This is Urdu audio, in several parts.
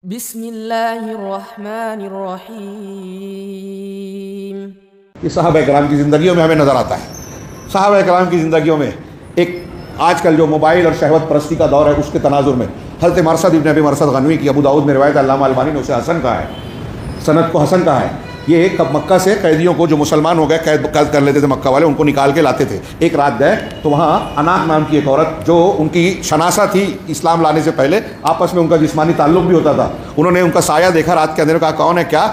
بسم اللہ الرحمن الرحیم۔ یہ صحابہ کرام کی زندگیوں میں ہمیں نظر آتا ہے۔ صحابہ کرام کی زندگیوں میں ایک آج کل جو موبائل اور شہوت پرستی کا دور ہے، اس کے تناظر میں حضرت مرثد ابن ابی مرثد غنوی کی ابو داؤد میں روایت، علامہ البانی نے اسے حسن کہا ہے، سند کو حسن کہا ہے۔ یہ مکہ سے قیدیوں کو جو مسلمان ہو گئے قید کر لیتے تھے مکہ والے، ان کو نکال کے لاتے تھے۔ ایک رات گئے تو وہاں اناق نام کی ایک عورت جو ان کی شناسہ تھی اسلام لانے سے پہلے، آپس میں ان کا جسمانی تعلق بھی ہوتا تھا، انہوں نے ان کا سایہ دیکھا رات کے اندھیرے، کہا کون ہے، کیا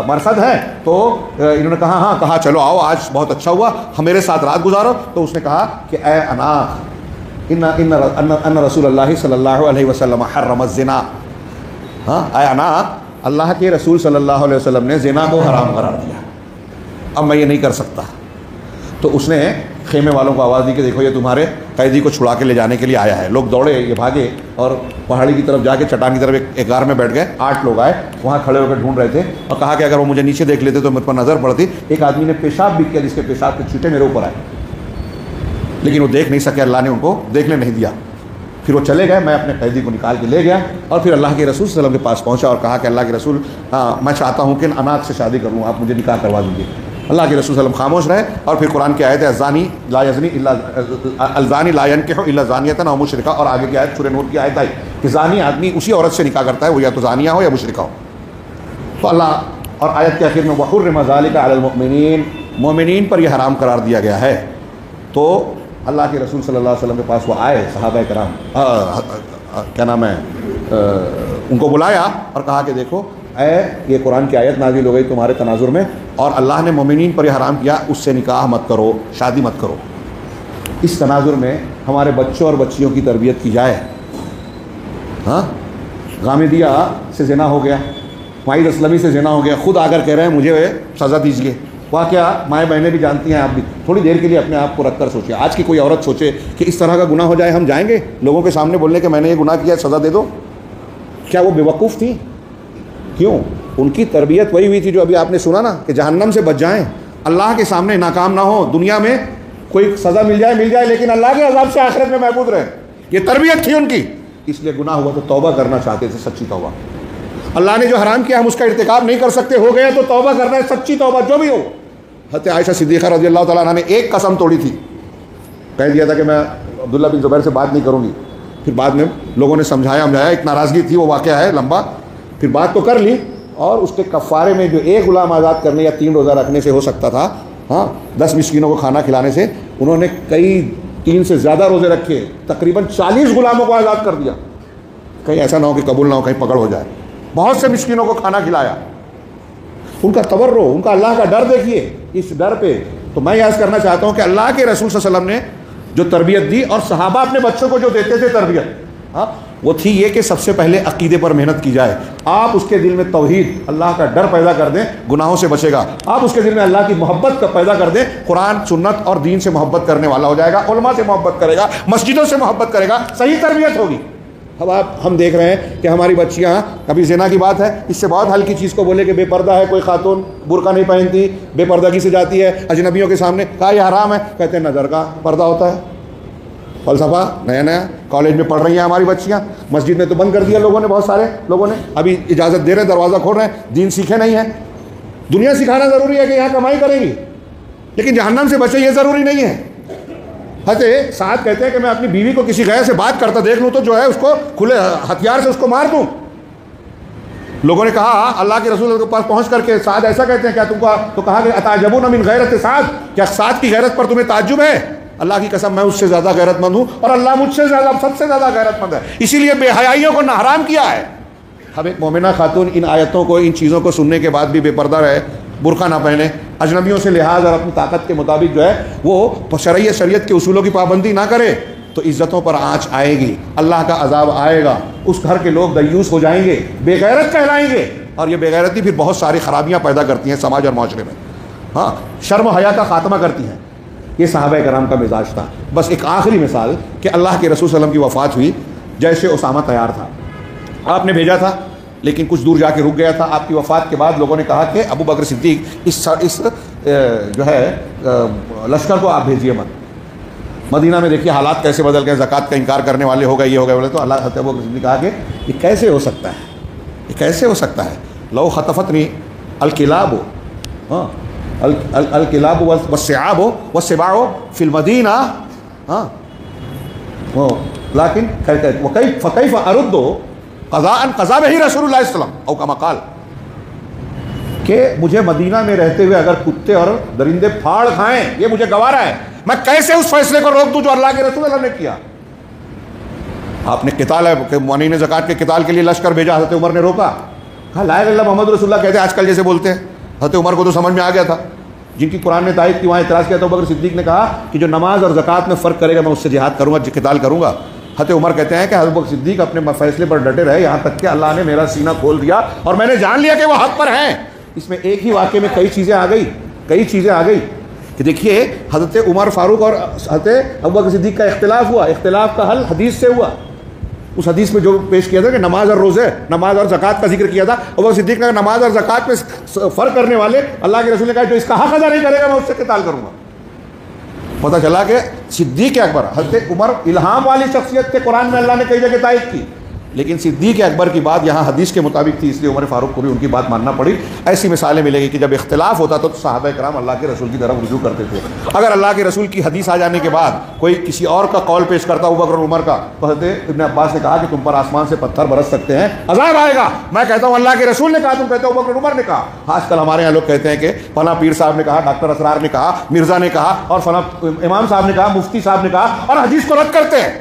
مرثد ہے؟ تو انہوں نے کہا ہاں، کہا چلو آؤ، آج بہت اچھا ہوا، میرے ساتھ رات گزارو۔ تو اس نے کہا کہ اے اناق، ان رسول اللہ صلی اللہ علیہ وسلم حرم الزنا، ہاں اے اناق، اللہ کے رسول صلی اللہ علیہ وسلم نے زنا کو حرام قرار دیا، اب میں یہ نہیں کر سکتا۔ تو اس نے خیمے والوں کو آواز دی کہ دیکھو یہ تمہارے قیدی کو چھڑا کے لے جانے کے لیے آیا ہے۔ لوگ دوڑے، یہ بھاگے اور پہاڑی کی طرف جا کے چٹان کی طرف ایک غار میں بیٹھ گئے۔ 8 لوگ آئے، وہاں کھڑے ہو کر ڈھونڈ رہے تھے اور کہا کہ اگر وہ مجھے نیچے دیکھ لیتے تو مجھ پر نظر پڑتی۔ ایک آدمی نے پیشاب بھی کیا جس کے پیشاب کے چھینٹے میرے اوپر آئے، لیکن وہ دیکھ نہیں سکے، اللہ نے ان کو دیکھنے نہیں دیا۔ پھر وہ چلے گئے، میں اپنے قیدی کو نکال کے لے گیا اور پھر اللہ کے رسول صلی اللہ علیہ وسلم کے پاس پہنچا اور کہا کہ اللہ کے رسول، میں چاہتا ہوں کہ اناق سے شادی کر لوں، آپ مجھے نکاح کروا دیجیے۔ اللہ کے رسول صلی اللہ علیہ وسلم خاموش رہے اور پھر قرآن کی آیت ہے الزانی لا یزنی الا الزانی لا ینکح الا زانیۃ او مشرکہ، اور آگے کی آیت سورہ نور کی آیت آئی کہ زانی آدمی اسی عورت سے نکاح کرتا ہے، وہ یا تو زانیہ ہو یا مشرکہ ہو۔ تو اللہ، اور آیت کے آخر میں وحرم ذلک علی المؤمنین، مومنین پر یہ حرام قرار دیا گیا ہے۔ تو اللہ کے رسول صلی اللہ علیہ وسلم کے پاس وہ آئے صحابہ کرام، کیا نام ہے، ان کو بلایا اور کہا کہ دیکھو اے، یہ قرآن کی آیت نازل ہو گئی تمہارے تناظر میں اور اللہ نے مومنین پر یہ حرام کیا، اس سے نکاح مت کرو، شادی مت کرو۔ اس تناظر میں ہمارے بچوں اور بچیوں کی تربیت کی جائے۔ ہاں، غامدیہ سے زنا ہو گیا، معید اسلمی سے زنا ہو گیا، خود آ کر کہہ رہے ہیں مجھے سزا دیجیے۔ واقعہ مائیں بہنیں بھی جانتی ہیں، آپ بھی تھوڑی دیر کے لیے اپنے آپ کو رکھ کر سوچیں، آج کی کوئی عورت سوچے کہ اس طرح کا گناہ ہو جائے، ہم جائیں گے لوگوں کے سامنے بولنے کہ میں نے یہ گناہ کیا، سزا دے دو؟ کیا وہ بے وقوف تھیں؟ کیوں؟ ان کی تربیت وہی ہوئی تھی جو ابھی آپ نے سنا نا، کہ جہنم سے بچ جائیں، اللہ کے سامنے ناکام نہ ہو، دنیا میں کوئی سزا مل جائے لیکن اللہ کے عذاب سے آخرت میں محفوظ رہیں۔ یہ تربیت تھی ان کی، اس لیے گناہ ہوا تو توبہ کرنا چاہتے تھے، سچی توبہ۔ اللہ نے جو حرام کیا ہم اس کا ارتکاب نہیں کر سکتے، ہو گیا تو توبہ کرنا ہے، سچی توبہ جو بھی ہو۔ حضرت عائشہ صدیقہ رضی اللہ تعالیٰ عنہ نے ایک قسم توڑی تھی، کہہ دیا تھا کہ میں عبداللہ بن زبیر سے بات نہیں کروں گی۔ پھر بعد میں لوگوں نے سمجھایا، ایک ناراضگی تھی، وہ واقعہ ہے لمبا، پھر بات تو کر لی اور اس کے کفارے میں جو ایک غلام آزاد کرنے یا 3 روزہ رکھنے سے ہو سکتا تھا، ہاں 10 مسکینوں کو کھانا کھلانے سے، انہوں نے کئی 3 سے زیادہ روزے رکھے، تقریباً 40 غلاموں کو آزاد کر دیا، کہیں ایسا نہ ہو کہ قبول نہ ہو، کہیں پکڑ ہو جائے۔ بہت سے مسکینوں کو کھانا کھلایا۔ ان کا تورع، ان کا اللہ کا ڈر دیکھیے، اس ڈر پہ تو میں یاد کرنا چاہتا ہوں کہ اللہ کے رسول صلی اللہ علیہ وسلم نے جو تربیت دی اور صحابہ اپنے بچوں کو جو دیتے تھے تربیت، وہ تھی یہ کہ سب سے پہلے عقیدے پر محنت کی جائے۔ آپ اس کے دل میں توحید، اللہ کا ڈر پیدا کر دیں، گناہوں سے بچے گا۔ آپ اس کے دل میں اللہ کی محبت پیدا کر دیں، قرآن سنت اور دین سے محبت کرنے والا ہو جائے گا، علماء سے محبت کرے گا، مسجدوں سے محبت کرے گا، صحیح تربیت ہوگی۔ اب ہم دیکھ رہے ہیں کہ ہماری بچیاں، کبھی زنا کی بات ہے، اس سے بہت ہلکی چیز کو بولے کہ بے پردہ ہے کوئی خاتون، برقع نہیں پہنتی، بے پردگی سے جاتی ہے اجنبیوں کے سامنے، کہا یہ حرام ہے، کہتے ہیں نظر کا پردہ ہوتا ہے۔ فلسفہ نیا کالج میں پڑھ رہی ہیں ہماری بچیاں، مسجد میں تو بند کر دیا لوگوں نے، بہت سارے لوگوں نے، ابھی اجازت دے رہے ہیں، دروازہ کھول رہے ہیں، دین سیکھے نہیں ہے۔ دنیا سکھانا ضروری ہے کہ یہاں کمائی کریں گی، لیکن جہنم سے بچے یہ ضروری نہیں ہے۔ حضرت سعد کہتے ہیں کہ میں اپنی بیوی کو کسی غیر سے بات کرتا دیکھ لوں تو جو ہے اس کو کھلے ہتھیار سے اس کو مار دوں۔ لوگوں نے کہا اللہ کے رسول کے پاس پہنچ کر کے سعد ایسا کہتے ہیں کیا تم کو؟ تو کہا کہ اتعجبون من غیرت سعد، کیا سعد کی غیرت پر تمہیں تعجب ہے؟ اللہ کی قسم میں اس سے زیادہ غیرت مند ہوں اور اللہ مجھ سے زیادہ، سب سے زیادہ غیرت مند ہے، اسی لیے بے حیائیوں کو نہ حرام کیا ہے۔ اب ایک مومنہ خاتون ان آیتوں کو، ان چیزوں کو سننے کے بعد بھی بے پردہ رہے، برقع نہ پہنے، اجنبیوں سے لحاظ اور اپنی طاقت کے مطابق جو ہے وہ شریعت کے اصولوں کی پابندی نہ کرے، تو عزتوں پر آنچ آئے گی، اللہ کا عذاب آئے گا، اس گھر کے لوگ دیوس ہو جائیں گے، بے غیرت کہلائیں گے، اور یہ بے غیرتی پھر بہت ساری خرابیاں پیدا کرتی ہیں سماج اور معاشرے میں، ہاں شرم و حیا کا خاتمہ کرتی ہیں۔ یہ صحابہ کرام کا مزاج تھا۔ بس ایک آخری مثال کہ اللہ کے رسول صلی اللہ علیہ وسلم کی وفات ہوئی، جیسے اسامہ تیار تھا، آپ نے بھیجا تھا لیکن کچھ دور جا کے رک گیا تھا۔ آپ کی وفات کے بعد لوگوں نے کہا کہ ابو بکر صدیق اس جو ہے لشکر کو آپ بھیجیے مت۔ مدینہ میں دیکھیے حالات کیسے بدل گئے، زکوٰۃ کا انکار کرنے والے ہو گئے، یہ ہو گئے بولے، تو اللہ ابو بکر صدیق نے کہا کہ یہ کیسے ہو سکتا ہے، یہ کیسے ہو سکتا ہے؟ لو خطفتنی الکلاب الکلاب والسعاب والسباع فی المدینہ لیکن فکیف ارد قضا بہ رسول اللہ صلی اللہ علیہ وسلم او کما قال، کہ مجھے مدینہ میں رہتے ہوئے اگر کتے اور درندے پھاڑ کھائیں یہ مجھے گوارا ہے، میں کیسے اس فیصلے کو روک دوں جو اللہ کے رسول اللہ نے کیا؟ آپ نے قتال مانعین زکوٰۃ کے قتال کے لیے لشکر بھیجا، حضرت عمر نے روکا، کہا لا الہ الا اللہ محمد رسول اللہ کہتے ہیں آج کل جیسے بولتے ہیں۔ حضرت عمر کو تو سمجھ میں آ گیا تھا، جن کی قرآن نے تائید کی وہاں اعتراض کیا تو ابو بکر صدیق نے کہا کہ جو نماز اور زکوٰۃ میں فرق کرے گا میں اس سے جہاد کروں گا، قتال کروں گا۔ حضرت عمر کہتے ہیں کہ حضرت بکر صدیق اپنے فیصلے پر ڈٹے رہے یہاں تک کہ اللہ نے میرا سینہ کھول دیا اور میں نے جان لیا کہ وہ حق پر ہیں۔ اس میں ایک ہی واقعے میں کئی چیزیں آ گئی کہ دیکھیے حضرت عمر فاروق اور حضرت ابوبکر صدیق کا اختلاف ہوا، اختلاف کا حل حدیث سے ہوا۔ اس حدیث میں جو پیش کیا تھا کہ نماز اور روزے، نماز اور زکوٰۃ کا ذکر کیا تھا، ابوبکر صدیق نے نماز اور زکوٰۃ میں فرق کرنے والے اللہ کے رسول نے کہا جو اس کا حق ادا نہیں کرے گا میں اس سے قتال کروں گا۔ پتہ چلا کہ صدیق اکبر، حضرت عمر الہام والی شخصیت تھے، قرآن میں اللہ نے کئی جگہ تائید کی، لیکن صدیق اکبر کی بات یہاں حدیث کے مطابق تھی، اس لیے عمر فاروق کو بھی ان کی بات ماننا پڑی۔ ایسی مثالیں ملے گی کہ جب اختلاف ہوتا تو صحابہ کرام اللہ کے رسول کی طرف رجوع کرتے تھے۔ اگر اللہ کے رسول کی حدیث آ جانے کے بعد کوئی کسی اور کا قول پیش کرتا ابوبکر اور عمر کا، تو حضرت ابن عباس نے کہا کہ تم پر آسمان سے پتھر برس سکتے ہیں، عذاب آئے گا۔ میں کہتا ہوں اللہ کے رسول نے کہا، تم کہتے ہو ابوبکر عمر نے کہا۔ آج کل ہمارے یہاں لوگ کہتے ہیں کہ فلاں پیر صاحب نے کہا، ڈاکٹر اسرار نے کہا، مرزا نے کہا، اور فلاں امام صاحب نے کہا، مفتی صاحب نے کہا، اور حدیث کو رد کرتے ہیں۔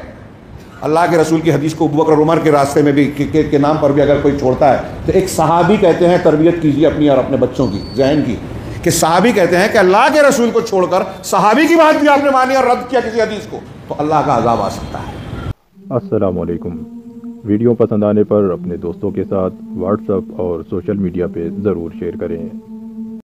اللہ کے رسول کی حدیث کو ابوبکر اور عمر کے راستے میں بھی کے نام پر بھی اگر کوئی چھوڑتا ہے تو ایک صحابی کہتے ہیں، تربیت کیجیے اپنی اور اپنے بچوں کی، ذہن کی، کہ صحابی کہتے ہیں کہ اللہ کے رسول کو چھوڑ کر صحابی کی بات بھی آپ نے مانی اور رد کیا کسی حدیث کو تو اللہ کا عذاب آ سکتا ہے۔ السلام علیکم۔ ویڈیو پسند آنے پر اپنے دوستوں کے ساتھ واٹس ایپ اور سوشل میڈیا پہ ضرور شیئر کریں۔